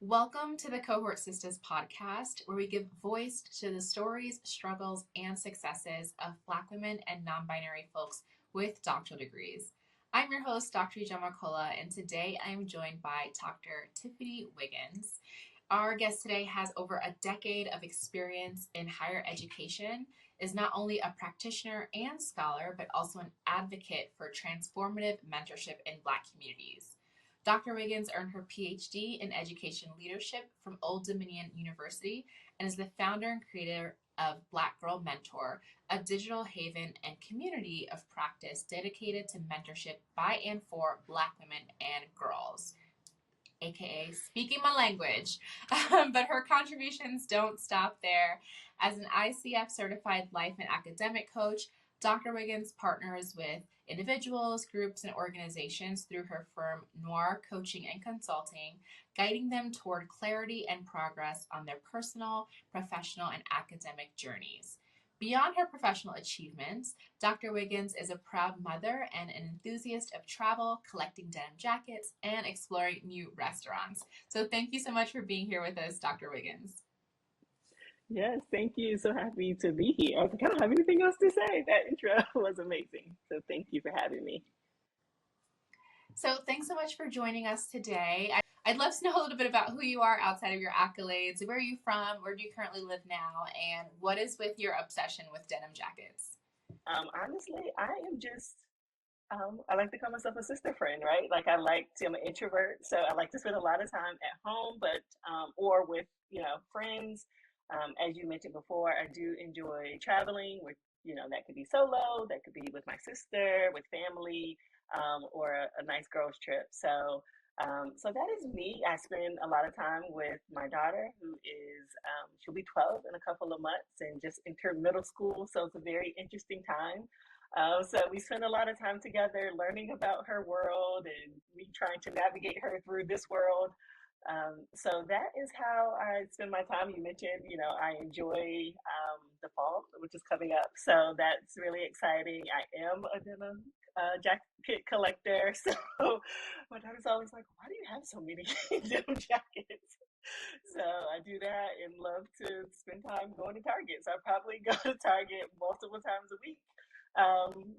Welcome to the Cohort Sisters Podcast, where we give voice to the stories, struggles, and successes of Black women and non-binary folks with doctoral degrees. I'm your host, Dr. Jamakola, and today I am joined by Dr. Tiffany Wiggins. Our guest today has over a decade of experience in higher education, is not only a practitioner and scholar, but also an advocate for transformative mentorship in Black communities. Dr. Wiggins earned her PhD in Education Leadership from Old Dominion University and is the founder and creator of Black Girl Mentor, a digital haven and community of practice dedicated to mentorship by and for Black women and girls, aka speaking my language. But her contributions don't stop there. As an ICF certified life and academic coach, Dr. Wiggins partners with individuals, groups, and organizations through her firm Noir Coaching and Consulting, guiding them toward clarity and progress on their personal, professional, and academic journeys. Beyond her professional achievements, Dr. Wiggins is a proud mother and an enthusiast of travel, collecting denim jackets, and exploring new restaurants. So thank you so much for being here with us, Dr. Wiggins. Yes, thank you. So happy to be here. I was like, I don't have anything else to say. That intro was amazing. So thank you for having me. So thanks so much for joining us today. I'd love to know a little bit about who you are outside of your accolades. Where are you from? Where do you currently live now? And what is with your obsession with denim jackets? Honestly, I am just, I like to call myself a sister friend, right? Like I'm an introvert, so I like to spend a lot of time at home, but, or with, friends. As you mentioned before, I do enjoy traveling with, that could be solo, that could be with my sister, with family, or a nice girls trip. So that is me. I spend a lot of time with my daughter, who is, she'll be 12 in a couple of months and just entered middle school. So it's a very interesting time. So we spend a lot of time together learning about her world and me trying to navigate her through this world. So that is how I spend my time. You mentioned, I enjoy the fall, which is coming up. So that's really exciting. I am a denim jacket collector. So my daughter's always like, why do you have so many denim jackets? So I do that and love to spend time going to Target. So I probably go to Target multiple times a week,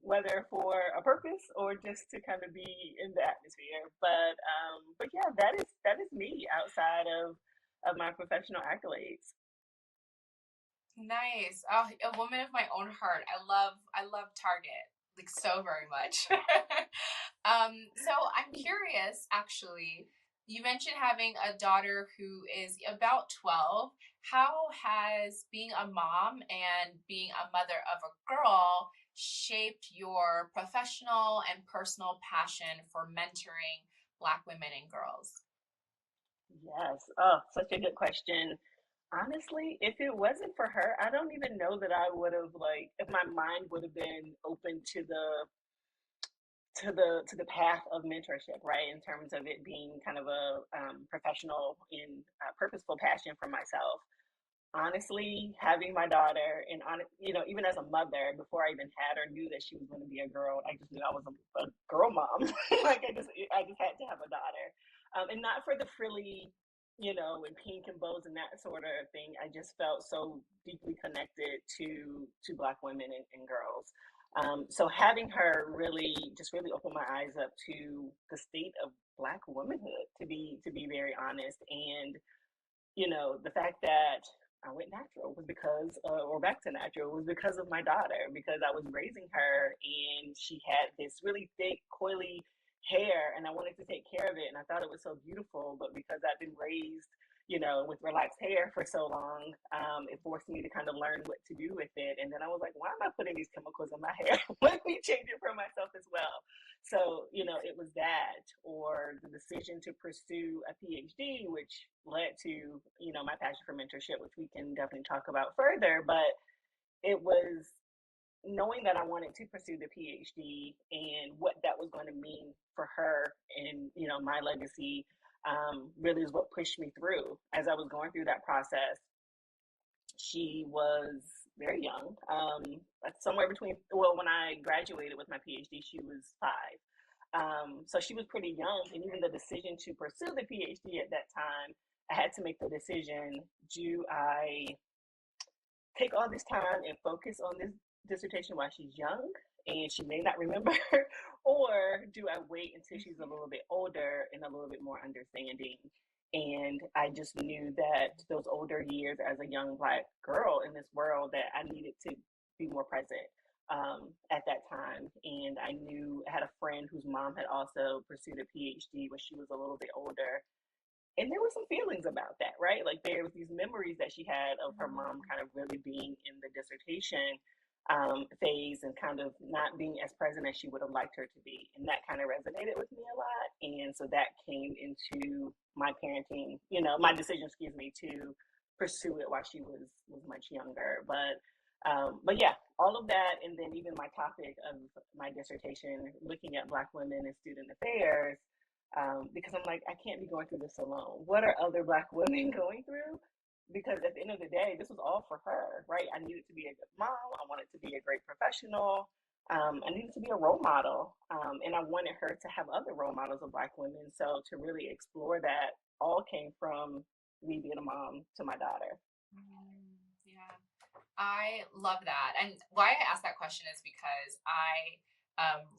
whether for a purpose or just to kind of be in the atmosphere. But yeah, that is me outside of my professional accolades. Nice. Oh, a woman of my own heart. I love Target like so very much. So I'm curious, actually. You mentioned having a daughter who is about 12. How has being a mom and being a mother of a girl shaped your professional and personal passion for mentoring Black women and girls? Yes. Oh, such a good question. Honestly, if it wasn't for her, I don't even know that I would have if my mind would have been open to the path of mentorship, right? In terms of it being kind of a professional and purposeful passion for myself. Honestly, having my daughter and even as a mother, before I even had her, knew that she was going to be a girl. I just knew I was a girl mom. Like I just had to have a daughter, and not for the frilly, and pink and bows and that sort of thing. I just felt so deeply connected to Black women and girls. So having her really opened my eyes up to the state of Black womanhood, to be very honest, and the fact that I went natural was because, or back to natural, was because of my daughter, because I was raising her and she had this really thick, coily hair and I wanted to take care of it. And I thought it was so beautiful, but because I've been raised, with relaxed hair for so long, it forced me to kind of learn what to do with it. And then I was like, why am I putting these chemicals in my hair? Let me change it for myself as well. So, it was that, or the decision to pursue a PhD, which led to, my passion for mentorship, which we can definitely talk about further. But it was knowing that I wanted to pursue the PhD and what that was going to mean for her and, my legacy, really is what pushed me through. As I was going through that process, she was very young, somewhere between, well, when I graduated with my PhD, she was 5. So she was pretty young, and even the decision to pursue the PhD at that time I had to make the decision, do I take all this time and focus on this dissertation while she's young and she may not remember, or do I wait until she's a little bit older and a little bit more understanding? And I just knew that those older years as a young Black girl in this world, that I needed to be more present at that time. And I knew I had a friend whose mom had also pursued a PhD when she was a little bit older, and there were some feelings about that, right? Like there was these memories that she had of her mom kind of really being in the dissertation phase and kind of not being as present as she would have liked her to be. And that kind of resonated with me a lot. And so that came into my parenting, my decision, to pursue it while she was much younger. But yeah, all of that. And then even my topic of my dissertation, looking at Black women in student affairs, because I'm like, I can't be going through this alone. What are other Black women going through? Because at the end of the day, this was all for her, right? I needed to be a good mom. I wanted to be a great professional. I needed to be a role model. And I wanted her to have other role models of Black women. So to really explore that all came from me being a mom to my daughter. Yeah, I love that. And why I asked that question is because I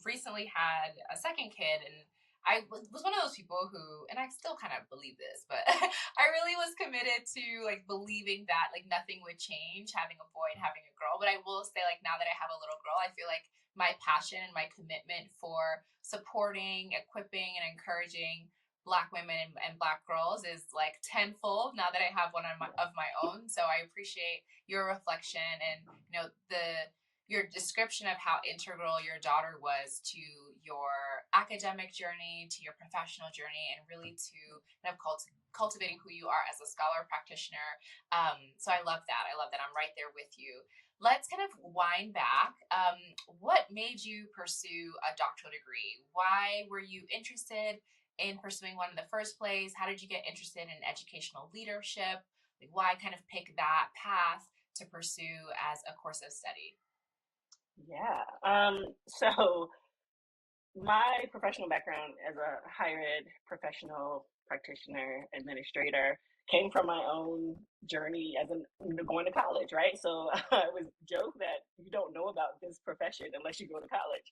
recently had a second kid, and I was one of those people who, and I still kind of believe this, but I really was committed to like believing that like nothing would change having a boy and having a girl. But I will say, like, now that I have a little girl, I feel like my passion and my commitment for supporting, equipping, and encouraging Black women and Black girls is like tenfold now that I have one of my own. So I appreciate your reflection and your description of how integral your daughter was to your academic journey, to your professional journey, and really to kind of cultivating who you are as a scholar practitioner. So I love that. I'm right there with you. Let's kind of wind back. What made you pursue a doctoral degree? Why were you interested in pursuing one in the first place? How did you get interested in educational leadership? Like, why kind of pick that path to pursue as a course of study? Yeah. So my professional background as a higher ed professional practitioner, administrator, came from my own journey as going to college, right? So I was joke that you don't know about this profession unless you go to college.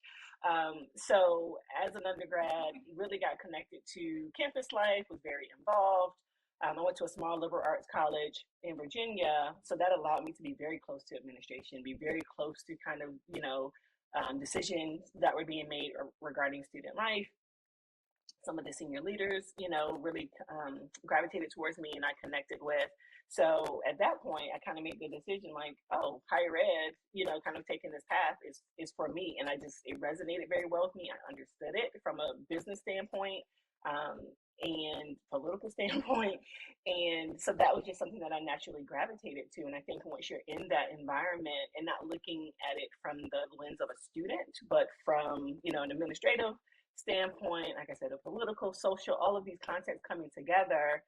So as an undergrad, really got connected to campus life, was very involved. I went to a small liberal arts college in Virginia, so that allowed me to be very close to administration, be very close to kind of, decisions that were being made regarding student life. Some of the senior leaders, really gravitated towards me and I connected with. So at that point, I kind of made the decision like, oh, higher ed, kind of taking this path is for me. And it resonated very well with me. I understood it from a business standpoint and political standpoint. And so that was just something that I naturally gravitated to. And I think once you're in that environment and not looking at it from the lens of a student, but from, an administrative standpoint, like I said, a political, social, all of these contexts coming together,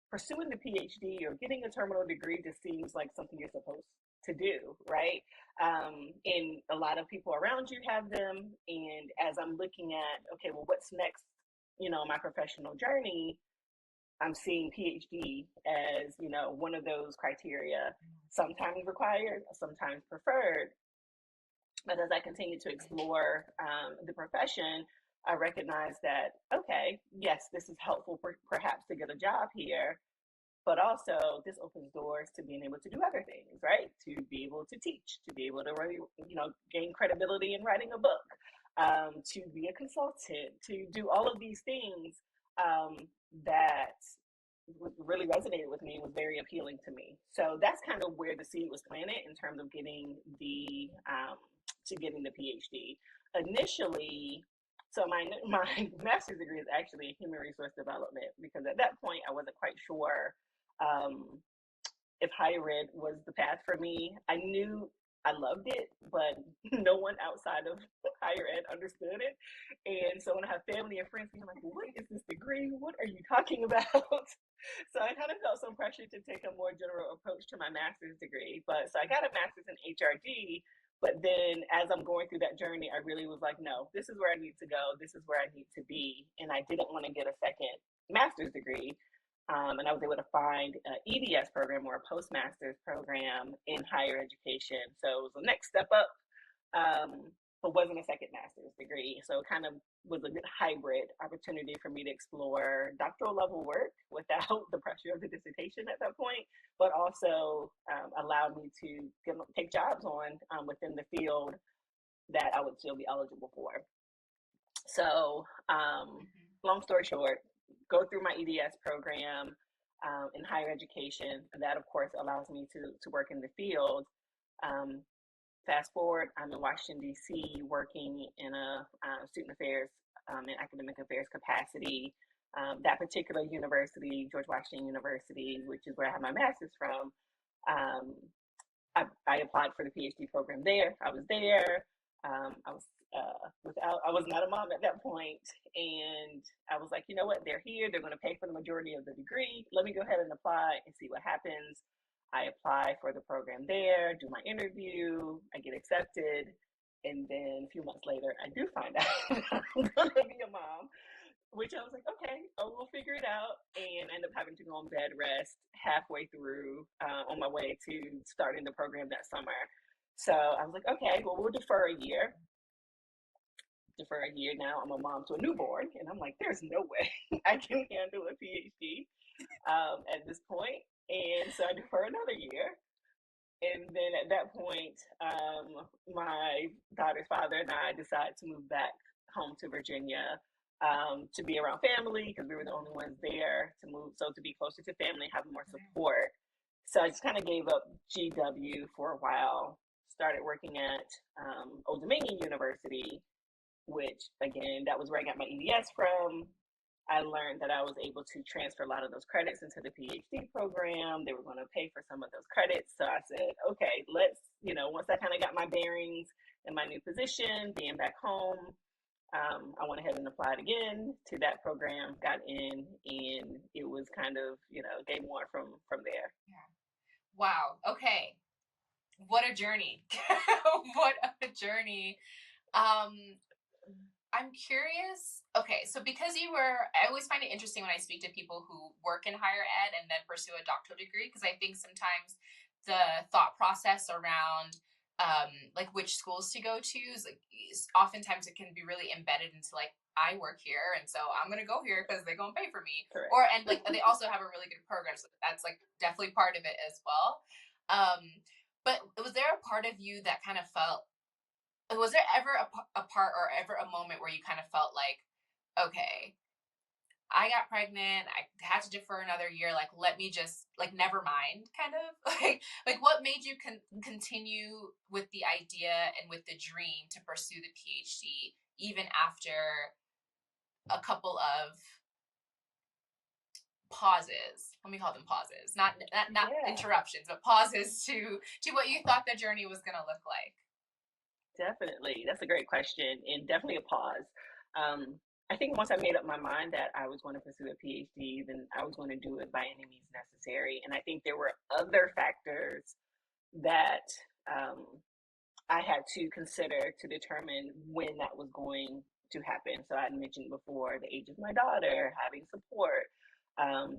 pursuing the PhD or getting a terminal degree just seems like something you're supposed to do, right? And a lot of people around you have them. And as I'm looking at, okay, well, what's next, my professional journey, I'm seeing PhD as, one of those criteria, sometimes required, sometimes preferred. But as I continue to explore the profession, I recognize that, okay, yes, this is helpful perhaps to get a job here, but also this opens doors to being able to do other things, right? To be able to teach, to be able to really, gain credibility in writing a book, to be a consultant, to do all of these things that really resonated with me, was very appealing to me. So that's kind of where the seed was planted in terms of getting the PhD. Initially, so my master's degree is actually in human resource development, because at that point I wasn't quite sure if higher ed was the path for me. I knew I loved it, but no one outside of higher ed understood it. And so when I have family and friends being like, what is this degree? What are you talking about? So I kind of felt some pressure to take a more general approach to my master's degree. So I got a master's in HRD, but then as I'm going through that journey, I really was like, no, this is where I need to go. This is where I need to be. And I didn't want to get a second master's degree And I was able to find an EDS program or a postmaster's program in higher education. So it was the next step up, but wasn't a second master's degree. So it kind of was a good hybrid opportunity for me to explore doctoral level work without the pressure of the dissertation at that point, but also allowed me to take jobs on within the field that I would still be eligible for. So, long story short, go through my EDS program in higher education. And that, of course, allows me to work in the field. Fast forward, I'm in Washington, D.C., working in a student affairs and academic affairs capacity. That particular university, George Washington University, which is where I have my master's from, I applied for the PhD program there. I was there. I was not a mom at that point, and I was like, you know what? They're here. They're going to pay for the majority of the degree. Let me go ahead and apply and see what happens. I apply for the program there, do my interview, I get accepted, and then a few months later, I do find out I'm going to be a mom, which I was like, okay, we'll figure it out, and end up having to go on bed rest halfway through on my way to starting the program that summer. So I was like, okay, well, we'll defer a year. Now. I'm a mom to a newborn, and I'm like, there's no way I can handle a PhD at this point. And so I defer another year. And then at that point, my daughter's father and I decided to move back home to Virginia to be around family because we were the only ones there to move. So to be closer to family, have more support. So I just kind of gave up GW for a while, started working at Old Dominion University, which again, that was where I got my EDS from. I learned that I was able to transfer a lot of those credits into the PhD program. They were going to pay for some of those credits. So I said, okay, once I kind of got my bearings in my new position, being back home, I went ahead and applied again to that program, got in, and it was kind of, game on from there. Yeah. Wow. Okay. What a journey. What a journey. I'm curious. Okay, so because I always find it interesting when I speak to people who work in higher ed and then pursue a doctoral degree, because I think sometimes the thought process around like which schools to go to is oftentimes it can be really embedded into like, I work here and so I'm gonna go here because they're gonna pay for me. Correct. And like they also have a really good program, so that's like definitely part of it as well. But was there a part of you that kind of felt, was there ever a part or ever a moment where you kind of felt like, okay, I got pregnant, I had to defer another year, like let me just like never mind, kind of like what made you continue with the idea and with the dream to pursue the PhD even after a couple of pauses? Let me call them pauses, not interruptions, but pauses to what you thought the journey was going to look like. Definitely. That's a great question, and definitely a pause. I think once I made up my mind that I was going to pursue a PhD, then I was going to do it by any means necessary. And I think there were other factors that I had to consider to determine when that was going to happen. So I mentioned before the age of my daughter, having support,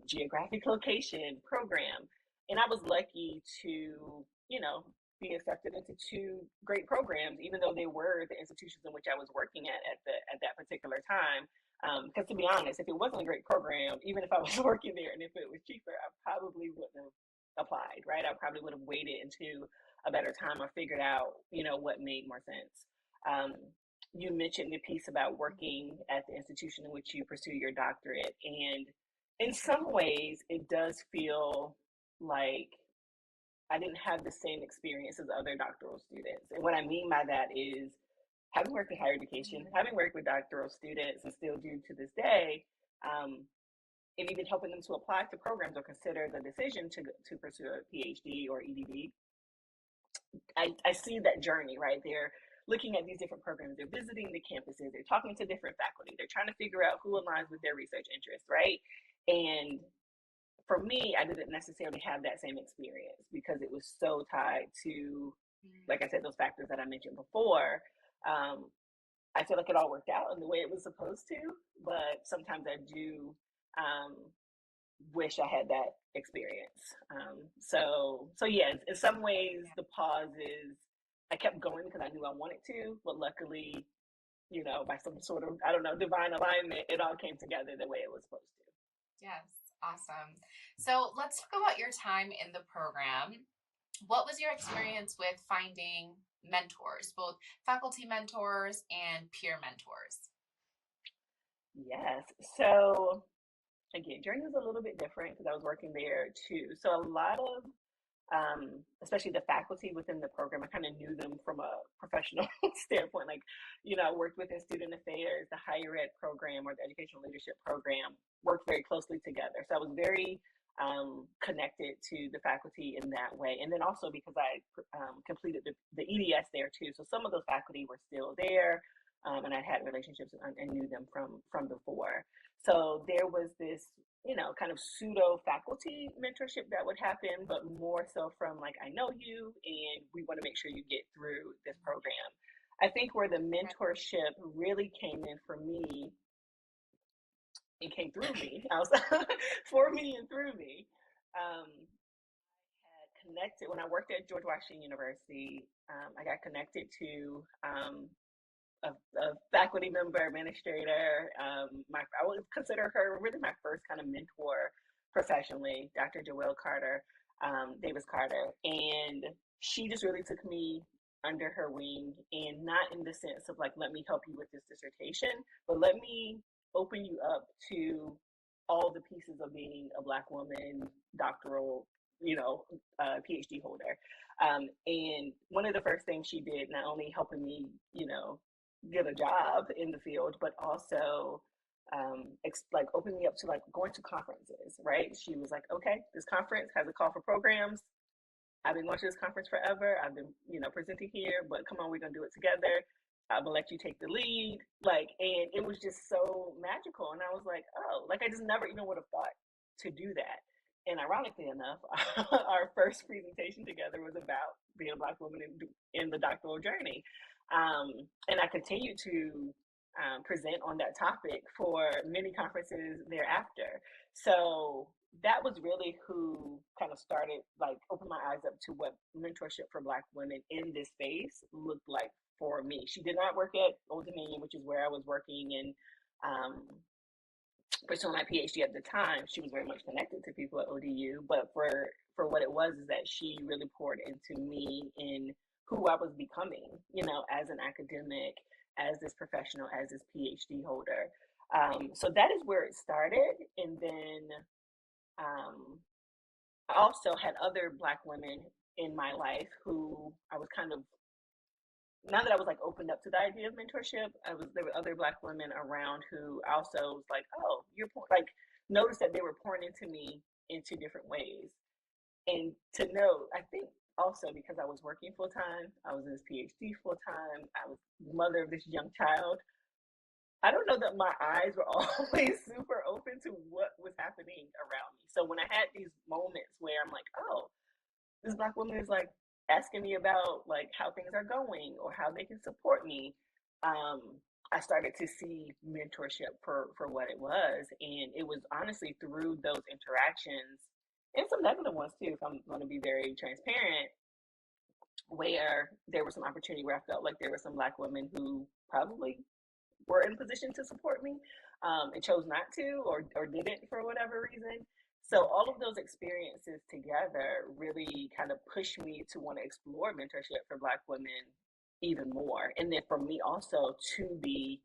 geographic location, program. And I was lucky to, be accepted into two great programs, even though they were the institutions in which I was working at that particular time. Because to be honest, if it wasn't a great program, even if I was working there and if it was cheaper, I probably wouldn't have applied, right? I probably would have waited into a better time or figured out, what made more sense. You mentioned the piece about working at the institution in which you pursue your doctorate. And in some ways, it does feel like I didn't have the same experience as other doctoral students. And what I mean by that is having worked in higher education, having worked with doctoral students and still do to this day, and even helping them to apply to programs or consider the decision to pursue a PhD or EDD, I see that journey, right? They're looking at these different programs, they're visiting the campuses, they're talking to different faculty, they're trying to figure out who aligns with their research interests, right? And for me, I didn't necessarily have that same experience because it was so tied to, like I said, those factors that I mentioned before. I feel like it all worked out in the way it was supposed to, but sometimes I do wish I had that experience. So yeah, in some ways, the pause is, I kept going because I knew I wanted to, but luckily, by some sort of, I don't know, divine alignment, it all came together the way it was supposed to. Yes, awesome. So let's talk about your time in the program. What was your experience with finding mentors, both faculty mentors and peer mentors? Yes. So again, journey was a little bit different because I was working there too. So a lot of, especially the faculty within the program, I kind of knew them from a professional standpoint. Like, I worked within student affairs, the higher ed program, or the educational leadership program, worked very closely together. So I was very connected to the faculty in that way. And then also because I completed the EDS there too. So some of those faculty were still there, and I had relationships and knew them from before. So there was this, kind of pseudo faculty mentorship that would happen, but more so from like, I know you and we want to make sure you get through this program. I think where the mentorship really came in for me, it came through me, I was for me and through me. I had connected when I worked at George Washington University. I got connected to a faculty member, administrator. I would consider her really my first kind of mentor professionally, Dr. Joelle Carter, Davis Carter. And she just really took me under her wing, and not in the sense of like, let me help you with this dissertation, but let me open you up to all the pieces of being a Black woman, doctoral, PhD holder. And one of the first things she did, not only helping me, get a job in the field, but also like open me up to like going to conferences, right? She was like, okay, this conference has a call for programs. I've been going to this conference forever. I've been, presenting here, but come on, we're gonna do it together. I'm gonna let you take the lead. Like, and it was just so magical. And I was like, oh, like I just never even would have thought to do that. And ironically enough, our first presentation together was about being a Black woman in the doctoral journey. And I continued to present on that topic for many conferences thereafter. So that was really who kind of started, like, opened my eyes up to what mentorship for Black women in this space looked like for me. She did not work at Old Dominion, which is where I was working and pursuing my PhD at the time. She was very much connected to people at ODU, but for what it was is that she really poured into me in who I was becoming, as an academic, as this professional, as this PhD holder. So that is where it started. And then I also had other Black women in my life who I was kind of, now that I was like opened up to the idea of mentorship, there were other Black women around who also was like, oh, like, noticed that they were pouring into me in two different ways. And to know, I think also because I was working full time, I was in this PhD full time, I was the mother of this young child. I don't know that my eyes were always super open to what was happening around me. So when I had these moments where I'm like, oh, this Black woman is like asking me about like how things are going or how they can support me, I started to see mentorship for what it was. And it was honestly through those interactions, and some negative ones too, if I'm going to be very transparent, where there was some opportunity where I felt like there were some Black women who probably were in a position to support me, and chose not to, or didn't for whatever reason. So all of those experiences together really kind of pushed me to want to explore mentorship for Black women even more. And then for me also to be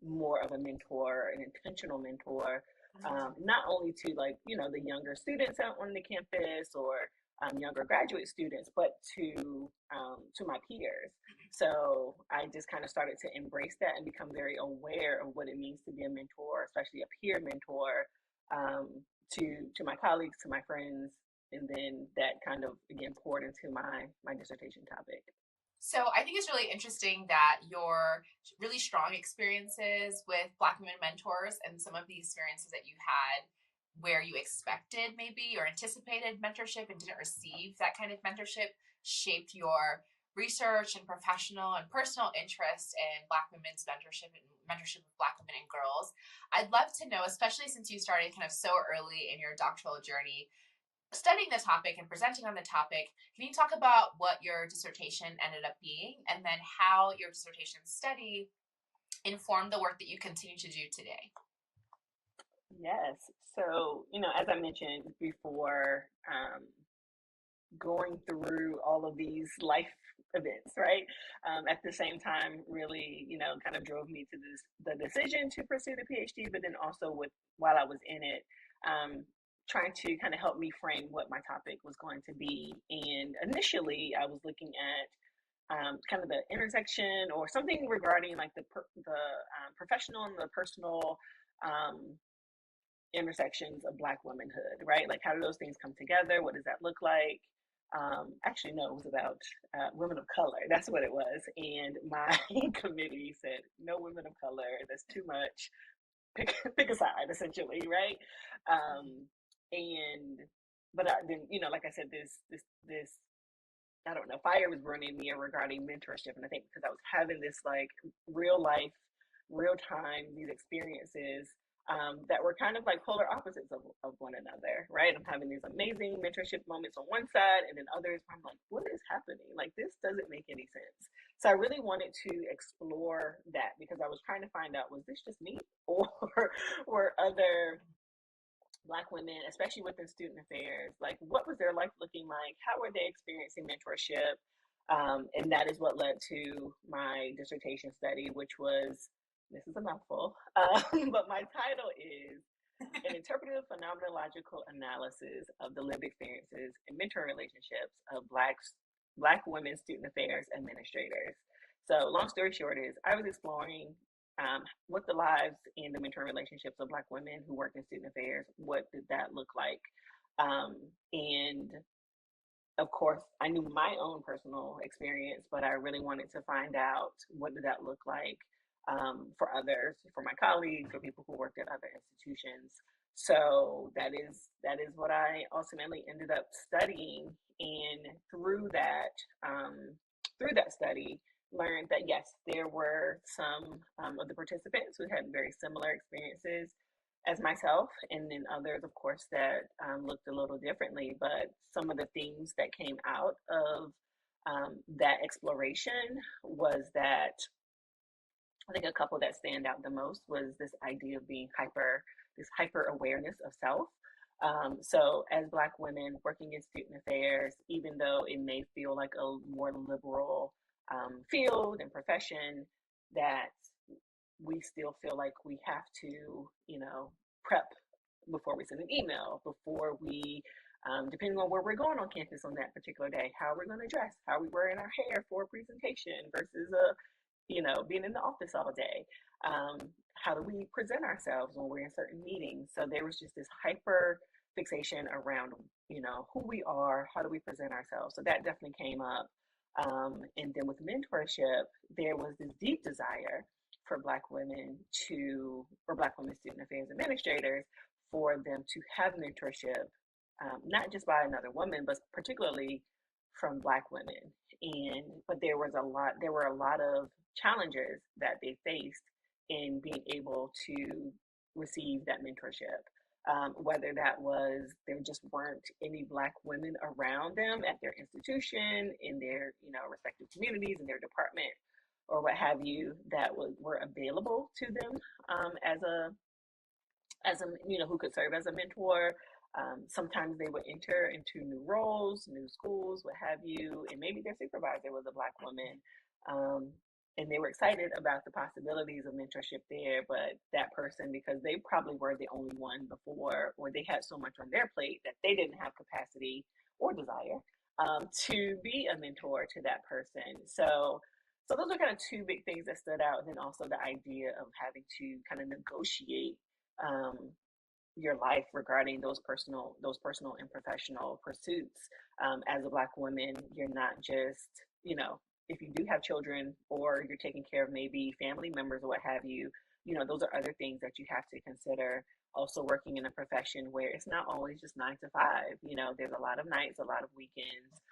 more of a mentor, an intentional mentor, not only to, like, the younger students out on the campus, or younger graduate students, but to my peers. So I just kind of started to embrace that and become very aware of what it means to be a mentor, especially a peer mentor, to my colleagues, to my friends, and then that kind of again poured into my dissertation topic. So I think it's really interesting that your really strong experiences with Black women mentors and some of the experiences that you had where you expected maybe or anticipated mentorship and didn't receive that kind of mentorship shaped your research and professional and personal interest in Black women's mentorship and mentorship of Black women and girls. I'd love to know, especially since you started kind of so early in your doctoral journey, studying the topic and presenting on the topic, can you talk about what your dissertation ended up being, and then how your dissertation study informed the work that you continue to do today? Yes. So, as I mentioned before, going through all of these life events, right? At the same time, really, kind of drove me to the decision to pursue the PhD, but then also while I was in it, trying to kind of help me frame what my topic was going to be. And initially, I was looking at kind of the intersection or something regarding like the professional and the personal intersections of Black womanhood, right? Like, how do those things come together? What does that look like? Actually, no, it was about women of color. That's what it was. And my committee said, no women of color. That's too much. Pick a side, essentially, right? But then, like I said, this I don't know, fire was burning me regarding mentorship. And I think because I was having this like real life, real time, these experiences that were kind of like polar opposites of one another, right? I'm having these amazing mentorship moments on one side, and then others where I'm like, what is happening? Like, this doesn't make any sense. So I really wanted to explore that because I was trying to find out, was this just me, or were other Black women, especially within student affairs, like, what was their life looking like? How were they experiencing mentorship? And that is what led to my dissertation study, which was, this is a mouthful, but my title is An Interpretive Phenomenological Analysis of the Lived Experiences and Mentor Relationships of Black Women Student Affairs Administrators. So long story short is I was exploring what the lives and the mentor relationships of Black women who work in student affairs, what did that look like? And of course, I knew my own personal experience, but I really wanted to find out what did that look like for others, for my colleagues, for people who worked at other institutions. So that is what I ultimately ended up studying, and through that study, learned that yes, there were some of the participants who had very similar experiences as myself, and then others, of course, that looked a little differently. But some of the themes that came out of that exploration was that I think a couple that stand out the most was this idea of being this hyper awareness of self. So as Black women working in student affairs, even though it may feel like a more liberal field and profession, that we still feel like we have to, prep before we send an email, before we, depending on where we're going on campus on that particular day, how we're going to dress, how we wearing our hair for a presentation versus being in the office all day. How do we present ourselves when we're in certain meetings? So there was just this hyper fixation around, who we are, how do we present ourselves? So that definitely came up. And then with mentorship, there was this deep desire for Black women student affairs administrators, for them to have mentorship, not just by another woman, but particularly from Black women. But there were a lot of challenges that they faced in being able to receive that mentorship. Whether that was there just weren't any Black women around them at their institution, in their respective communities, in their department, or what have you, that were available to them who could serve as a mentor. Sometimes they would enter into new roles, new schools, what have you, and maybe their supervisor was a Black woman. And they were excited about the possibilities of mentorship there, but that person, because they probably were the only one before, or they had so much on their plate that they didn't have capacity or desire to be a mentor to that person. So those are kind of two big things that stood out. And then also the idea of having to kind of negotiate your life regarding those personal and professional pursuits. As a Black woman, you're not just, if you do have children or you're taking care of maybe family members or what have you, those are other things that you have to consider. Also working in a profession where it's not always just 9 to 5, there's a lot of nights, a lot of weekends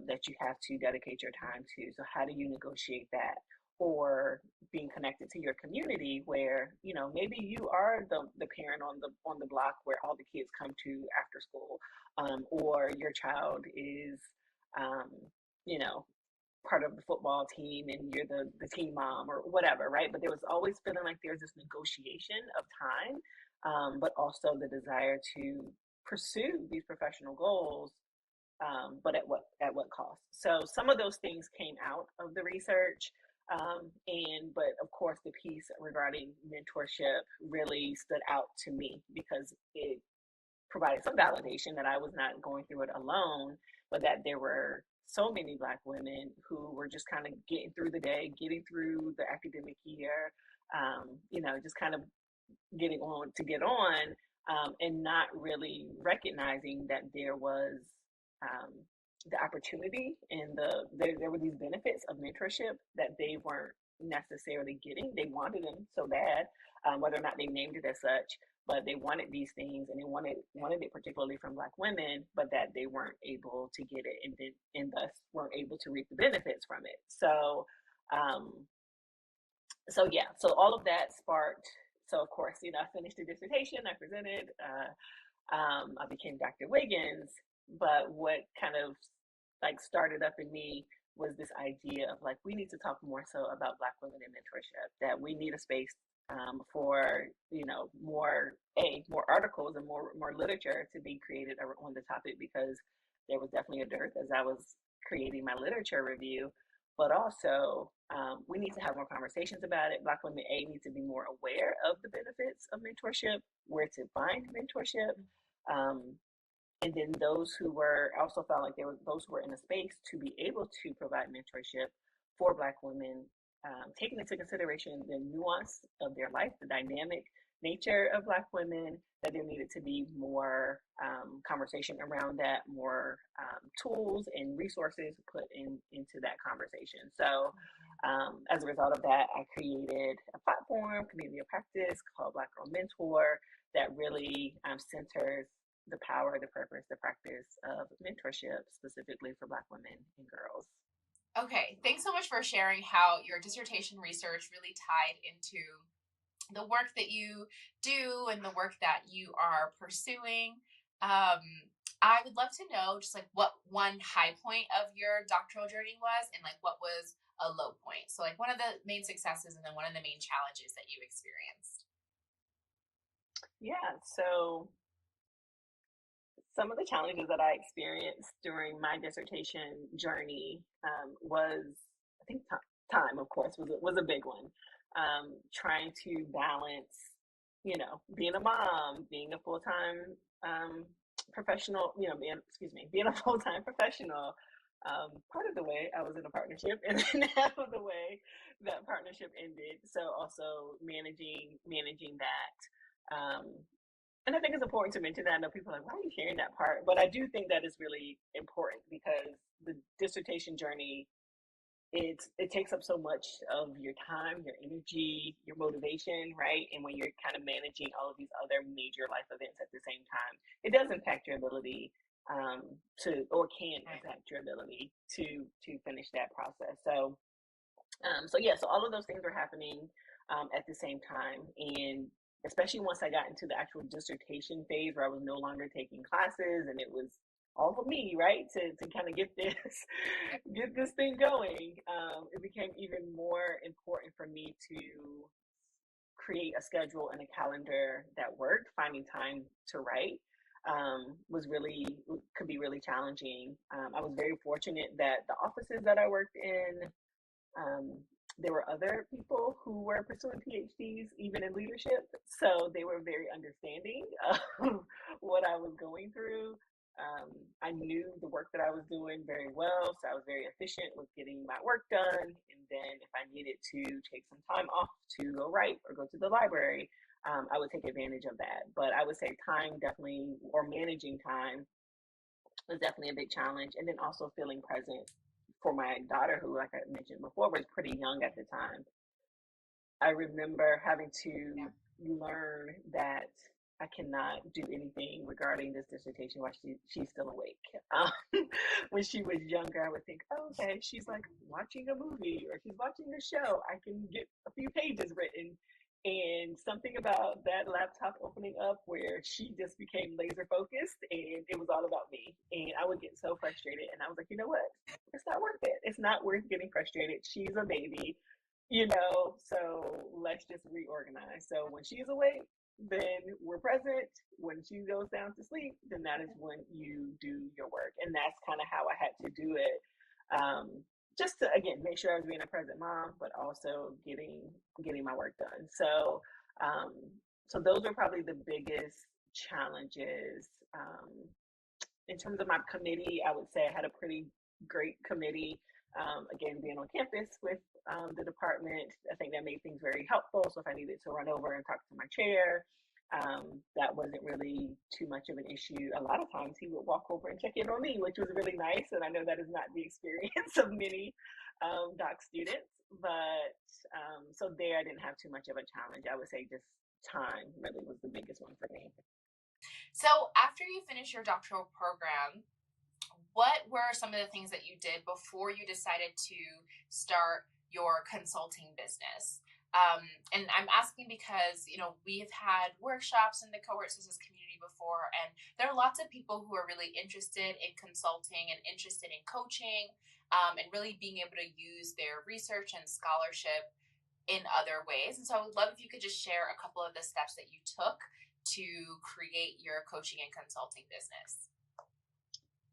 that you have to dedicate your time to. So how do you negotiate that? or being connected to your community where, maybe you are the parent on the block where all the kids come to after school, or your child is, um, you know, part of the football team and you're the team mom or whatever, right? But there was always feeling like there's this negotiation of time, but also the desire to pursue these professional goals, but at what cost? So some of those things came out of the research, but of course the piece regarding mentorship really stood out to me because it provided some validation that I was not going through it alone, but that there were so many Black women who were just kind of getting through the day, getting through the academic year, just kind of getting on to get on, and not really recognizing that there was, um, the opportunity and there were these benefits of mentorship that they weren't necessarily getting. They wanted them so bad, whether or not they named it as such, but they wanted these things and they wanted it particularly from Black women, but that they weren't able to get it and thus weren't able to reap the benefits from it. Um, so all of that sparked. So of course, I finished the dissertation, I presented, I became Dr. Wiggins. But what kind of like started up in me was this idea of like we need to talk more so about Black women in mentorship. That we need a space, for more articles and more literature to be created on the topic, because there was definitely a dearth as I was creating my literature review. But also, we need to have more conversations about it. Black women need to be more aware of the benefits of mentorship, where to find mentorship. Um, and then those who were also felt like there were those who were in a space to be able to provide mentorship for Black women, taking into consideration the nuance of their life, the dynamic nature of Black women, that there needed to be more, conversation around that, more, tools and resources put into that conversation. So, as a result of that, I created a platform, community of practice called Black Girl Mentor, that really, centers the power, the purpose, the practice of mentorship specifically for Black women and girls. Okay, thanks so much for sharing how your dissertation research really tied into the work that you do and the work that you are pursuing. I would love to know just like what one high point of your doctoral journey was and like what was a low point. So like one of the main successes and then one of the main challenges that you experienced. Yeah, so some of the challenges that I experienced during my dissertation journey, was, I think, time, of course, was a big one. Trying to balance, being a mom, being a full time, professional, being a full time professional. Part of the way I was in a partnership, and then half of the way that partnership ended. So also managing that. And I think it's important to mention that. I know people are like, why are you sharing that part? But I do think that is really important because the dissertation journey, it takes up so much of your time, your energy, your motivation, right? And when you're kind of managing all of these other major life events at the same time, it does impact your ability, can impact your ability to finish that process. So all of those things were happening, at the same time, and especially once I got into the actual dissertation phase where I was no longer taking classes and it was all for me, right, to kind of get this get this thing going. It became even more important for me to create a schedule and a calendar that worked. Finding time to write, could be really challenging. I was very fortunate that the offices that I worked in, um, there were other people who were pursuing PhDs, even in leadership. So they were very understanding of what I was going through. I knew the work that I was doing very well, so I was very efficient with getting my work done. And then if I needed to take some time off to go write or go to the library, I would take advantage of that. But I would say time definitely, or managing time, was definitely a big challenge. And then also feeling present for my daughter, who, like I mentioned before, was pretty young at the time. I remember having to learn that, I cannot do anything regarding this dissertation while she's still awake. Um, when she was younger, I would think, oh, okay, she's like watching a movie or she's watching a show. I can get a few pages written. And something about that laptop opening up where she just became laser focused and it was all about me. And I would get so frustrated. And I was like, you know what? It's not worth it. It's not worth getting frustrated. She's a baby, so let's just reorganize. So when she's awake, then we're present. When she goes down to sleep, then that is when you do your work. And that's kind of how I had to do it. Just to, again, make sure I was being a present mom, but also getting my work done. So those are probably the biggest challenges. In terms of my committee, I would say I had a pretty great committee. Again, being on campus with the department, I think that made things very helpful. So if I needed to run over and talk to my chair, that wasn't really too much of an issue. A lot of times he would walk over and check in on me, which was really nice. And I know that is not the experience of many doc students, but so there I didn't have too much of a challenge. I would say just time really was the biggest one for me. So after you finish your doctoral program, what were some of the things that you did before you decided to start your consulting business? And I'm asking because, we've had workshops in the Cohort Sisters community before, and there are lots of people who are really interested in consulting and interested in coaching, and really being able to use their research and scholarship in other ways. And so I would love if you could just share a couple of the steps that you took to create your coaching and consulting business.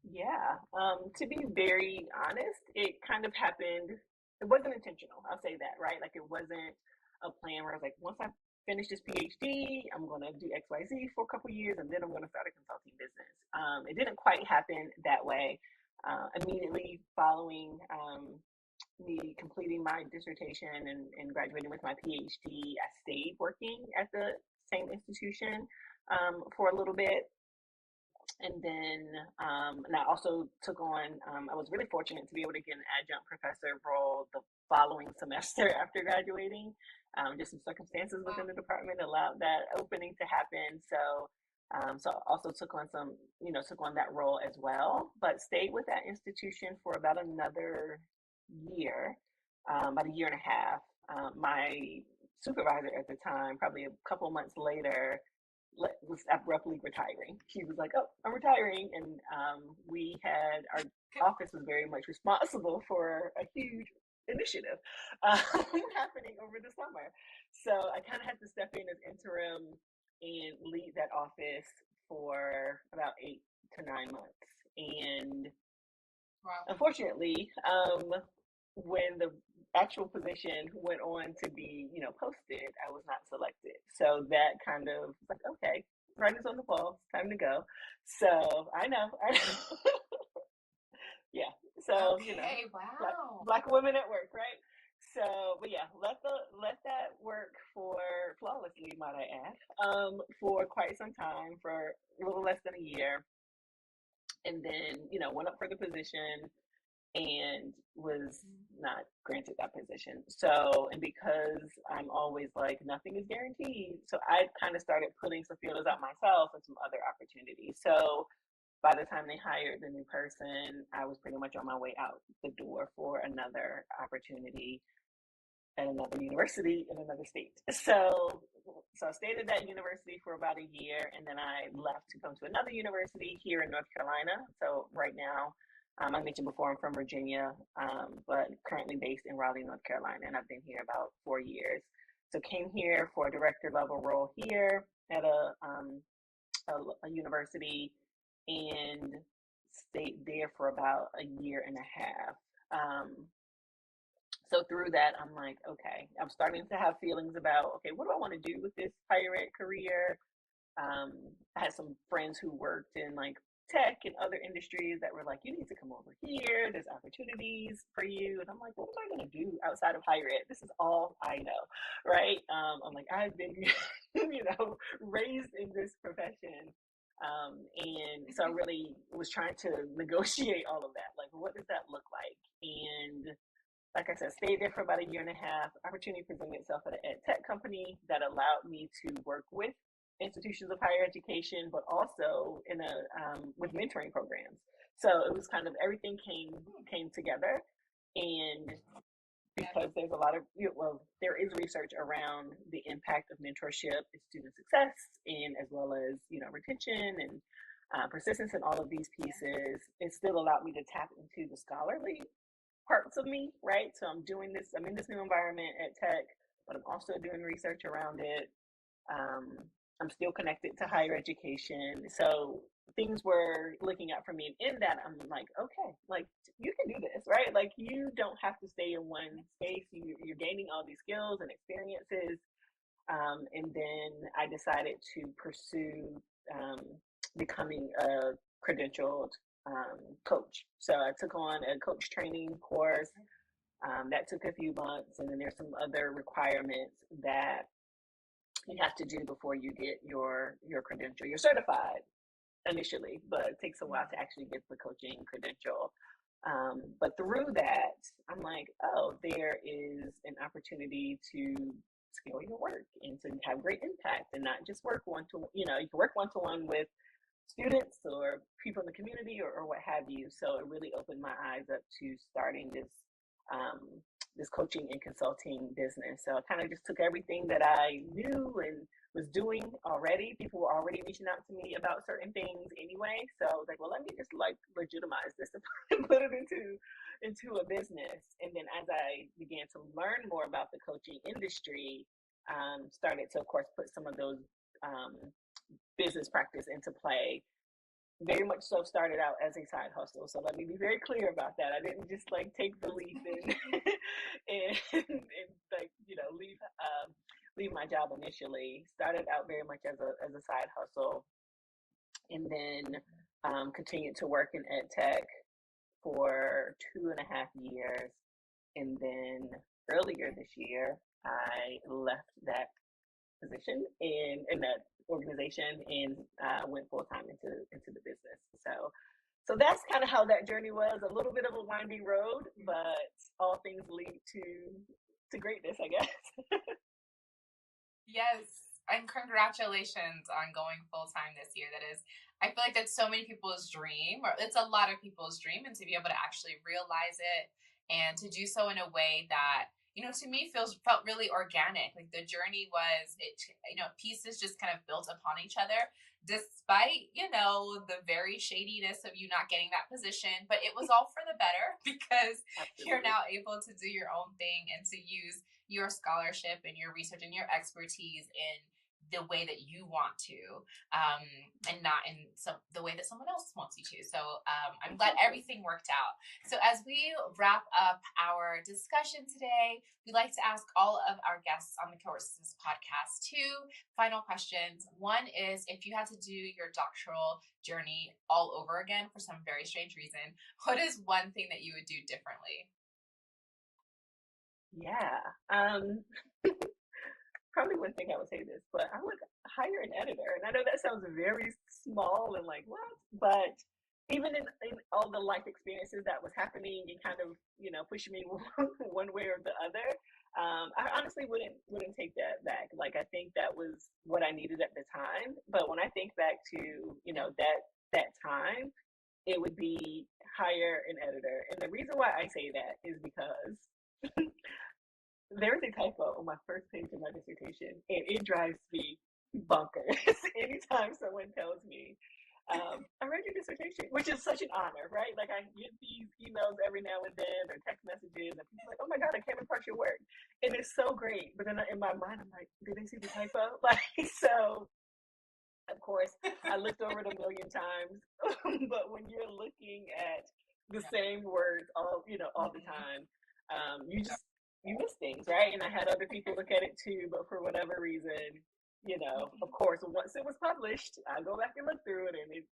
Yeah. To be very honest, it kind of happened. It wasn't intentional. I'll say that, right? Like it wasn't a plan where I was like, once I finish this PhD, I'm going to do XYZ for a couple years and then I'm going to start a consulting business. It didn't quite happen that way. Immediately following me completing my dissertation and graduating with my PhD, I stayed working at the same institution for a little bit. And then and I also took on, I was really fortunate to be able to get an adjunct professor role the following semester after graduating. Just some circumstances within the department allowed that opening to happen. So I also took on took on that role as well, but stayed with that institution for about another year, about a year and a half. My supervisor at the time, probably a couple months later, was abruptly retiring. She was like, "Oh, I'm retiring," and we had our office was very much responsible for a huge initiative happening over the summer. So I kind of had to step in as interim and lead that office for about 8 to 9 months. And unfortunately, when the actual position went on to be, posted, I was not selected. So that kind of was like, okay, writing's on the wall, it's time to go. So I know. Yeah. So, okay, wow. Black women at work, right? So, but yeah, let that work for flawlessly, might I add, for quite some time, for a little less than a year. And then, went up for the position and was not granted that position. So, and because I'm always like, nothing is guaranteed. So I kind of started putting some feelers out myself and some other opportunities. So by the time they hired the new person, I was pretty much on my way out the door for another opportunity at another university in another state. So I stayed at that university for about a year, and then I left to come to another university here in North Carolina. So right now, I mentioned before I'm from Virginia, but currently based in Raleigh, North Carolina, and I've been here about 4 years. So came here for a director level role here at a university, and stayed there for about a year and a half. So through that, I'm like, okay, I'm starting to have feelings about, okay, what do I want to do with this higher ed career? I had some friends who worked in like tech and other industries that were like, you need to come over here. There's opportunities for you. And I'm like, what am I going to do outside of higher ed? This is all I know, right? I'm like, I've been, raised in this profession. And so I really was trying to negotiate all of that. Like, what does that look like? And like I said, stayed there for about a year and a half. Opportunity presented itself at an ed tech company that allowed me to work with institutions of higher education, but also in a with mentoring programs. So it was kind of everything came together, and because there's a lot of there is research around the impact of mentorship in student success, and as well as retention and persistence and all of these pieces. It still allowed me to tap into the scholarly parts of me, right? So I'm in this new environment at Tech, but I'm also doing research around it. I'm still connected to higher education. So things were looking out for me. And in that, I'm like, okay, like you can do this, right? Like you don't have to stay in one space. You're gaining all these skills and experiences. And then I decided to pursue becoming a credentialed coach. So I took on a coach training course. That took a few months, and then there's some other requirements that you have to do before you get your credential. You're certified initially, but it takes a while to actually get the coaching credential. But through that, I'm like, oh, there is an opportunity to scale your work and to have great impact, and not just work you can work one-to-one with students or people in the community or what have you. So it really opened my eyes up to starting this coaching and consulting business. So I kind of just took everything that I knew and was doing already. People were already reaching out to me about certain things anyway. So I was like, well, let me just like legitimize this and put it into a business. And then as I began to learn more about the coaching industry, started to, of course, put some of those business practice into play. Very much so started out as a side hustle. So let me be very clear about that. I didn't just like take the leap and and like leave my job initially. Started out very much as a side hustle, and then continued to work in ed tech for 2.5 years. And then earlier this year, I left that position in that organization and went full time into the business. So that's kind of how that journey was. A little bit of a winding road, but all things lead to greatness, I guess. Yes, and congratulations on going full time this year. I feel like that's so many people's dream, or it's a lot of people's dream, and to be able to actually realize it and to do so in a way that to me felt really organic. Like the journey was, pieces just kind of built upon each other, despite the very shadiness of you not getting that position. But it was all for the better because Absolutely. You're now able to do your own thing and to use your scholarship and your research and your expertise in the way that you want to, and not in the way that someone else wants you to. So I'm glad everything worked out. So as we wrap up our discussion today, we like to ask all of our guests on the Cohort Sisters podcast 2 final questions. One is, if you had to do your doctoral journey all over again for some very strange reason, what is one thing that you would do differently? Yeah. Probably wouldn't think I would say this, but I would hire an editor. And I know that sounds very small and like, what? But even in all the life experiences that was happening and kind of, pushing me one way or the other, I honestly wouldn't take that back. Like, I think that was what I needed at the time. But when I think back to, that time, it would be hire an editor. And the reason why I say that is because there's a typo on my first page of my dissertation, and it drives me bonkers anytime someone tells me, I read your dissertation, which is such an honor, right? Like, I get these emails every now and then or text messages, and people are like, oh my God, I came across your work. And it's so great. But then in my mind, I'm like, did they see the typo? Like, so, of course, I looked over it a million times. But when you're looking at the same words all the time, you miss things, right? And I had other people look at it too, but for whatever reason, of course, once it was published, I go back and look through it, and it,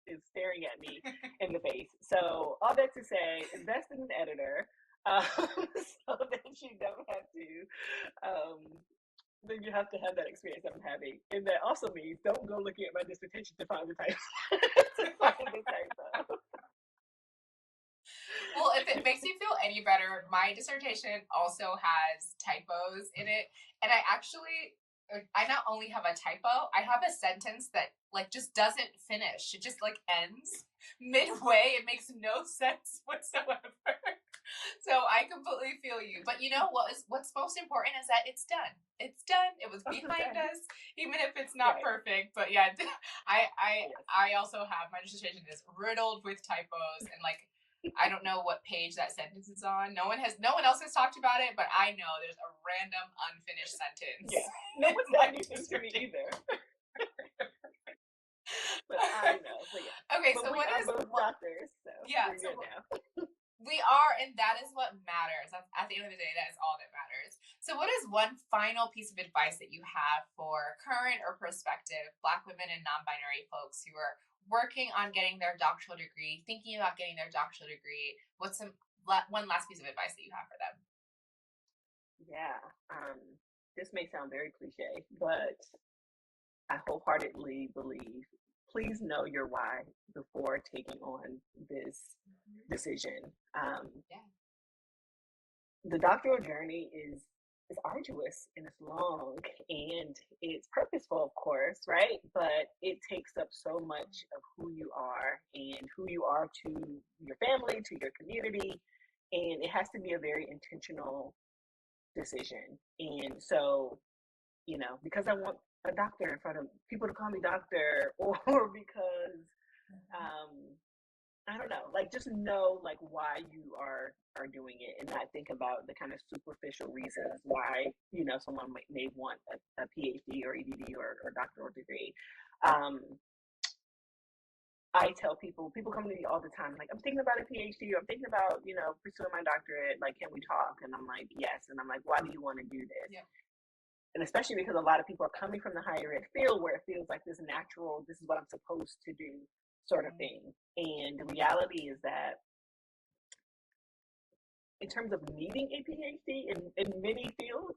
is staring at me in the face. So all that to say, invest in an editor, so that you don't have to. Then you have to have that experience that I'm having, and that also means don't go looking at my dissertation to find the typo. Well, if it makes you feel any better, my dissertation also has typos in it. And I actually I not only have a typo, I have a sentence that like just doesn't finish. It just like ends midway. It makes no sense whatsoever. So I completely feel you. But you know what's most important is that it's done. It's done. It was behind us, even if it's not perfect. But yeah, I also have, my dissertation is riddled with typos, and like I don't know what page that sentence is on. No one else has talked about it, but I know there's a random unfinished sentence. Yeah, no one's said anything to me either. But I know. But yeah. Okay, but so we are both doctors, so yeah, we're good now. We are, and that is what matters. At the end of the day, that is all that matters. So what is one final piece of advice that you have for current or prospective Black women and non-binary folks who are working on getting their doctoral degree, thinking about getting their doctoral degree? What's one last piece of advice that you have for them? Yeah, this may sound very cliche, but I wholeheartedly believe, please know your why before taking on this decision. The doctoral journey is arduous and it's long and it's purposeful, of course, right? But it takes up so much of who you are and who you are to your family, to your community, and it has to be a very intentional decision. And so, because I want a doctor in front of people to call me doctor, or because I don't know, like just know like why you are doing it, and not think about the kind of superficial reasons why someone may want a PhD or EDD or doctoral degree. I tell people come to me all the time, like, I'm thinking about a PhD, or I'm thinking about, pursuing my doctorate, like, can we talk? And I'm like, yes. And I'm like, why do you want to do this? Yeah. And especially because a lot of people are coming from the higher ed field where it feels like this natural, this is what I'm supposed to do sort of thing. And the reality is that in terms of needing a PhD in many fields,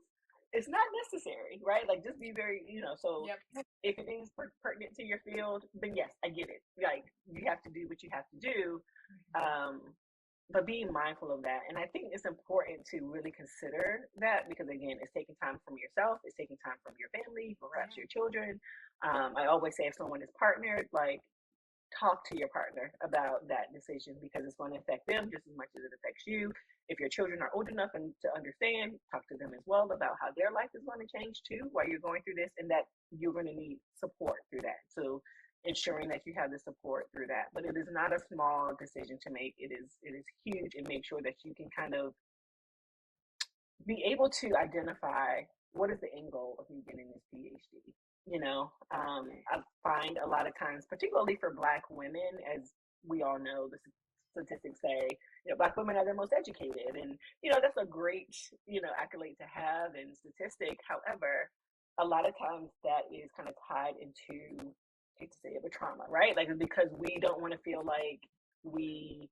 it's not necessary, right? Like, just be very, so if it is pertinent to your field, then yes, I get it. Like, you have to do what you have to do. But being mindful of that. And I think it's important to really consider that, because again, it's taking time from yourself, it's taking time from your family, perhaps your children. I always say, if someone is partnered, like, talk to your partner about that decision, because it's going to affect them just as much as it affects you. If your children are old enough and to understand, talk to them as well about how their life is going to change too while you're going through this, and that you're going to need support through that. So ensuring that you have the support through that. But it is not a small decision to make. It is huge, and make sure that you can kind of be able to identify what is the end goal of me getting this PhD. I find a lot of times, particularly for Black women, as we all know, the statistics say, Black women are the most educated, and that's a great accolade to have and statistic. However, a lot of times that is kind of tied into, I hate to say it, but trauma, right? Like, because we don't want to feel like we,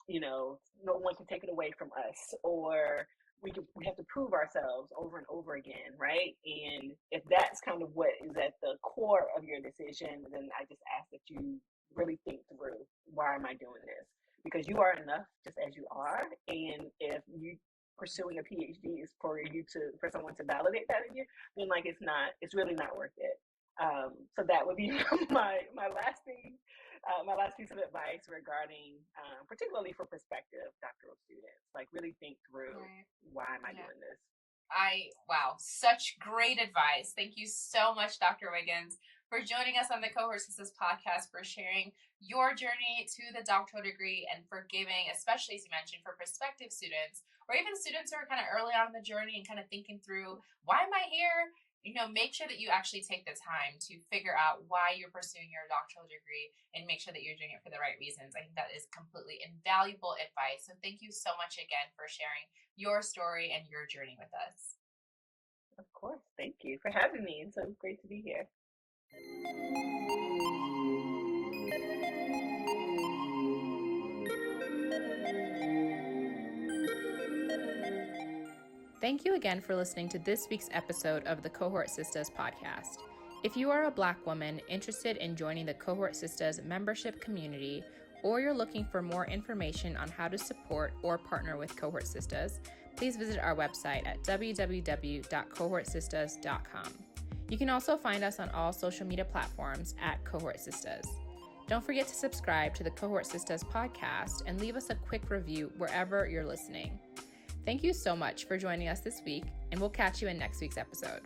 no one can take it away from us, or we have to prove ourselves over and over again, right? And if that's kind of what is at the core of your decision, then I just ask that you really think through, why am I doing this? Because you are enough just as you are, and if you pursuing a PhD is for someone to validate that in you, then like it's really not worth it. So that would be my last thing. My last piece of advice regarding, particularly for prospective doctoral students, like, really think through, why am I doing this? Wow, such great advice. Thank you so much, Dr. Wiggins, for joining us on the Cohort Sisters Podcast, for sharing your journey to the doctoral degree, and for giving, especially as you mentioned, for prospective students, or even students who are kind of early on in the journey and kind of thinking through, why am I here? Make sure that you actually take the time to figure out why you're pursuing your doctoral degree, and make sure that you're doing it for the right reasons. I think that is completely invaluable advice. So thank you so much again for sharing your story and your journey with us. Of course. Thank you for having me. It's so great to be here. Thank you again for listening to this week's episode of the Cohort Sisters Podcast. If you are a Black woman interested in joining the Cohort Sisters membership community, or you're looking for more information on how to support or partner with Cohort Sisters, please visit our website at www.cohortsisters.com. You can also find us on all social media platforms at Cohort Sisters. Don't forget to subscribe to the Cohort Sisters podcast and leave us a quick review wherever you're listening. Thank you so much for joining us this week, and we'll catch you in next week's episode.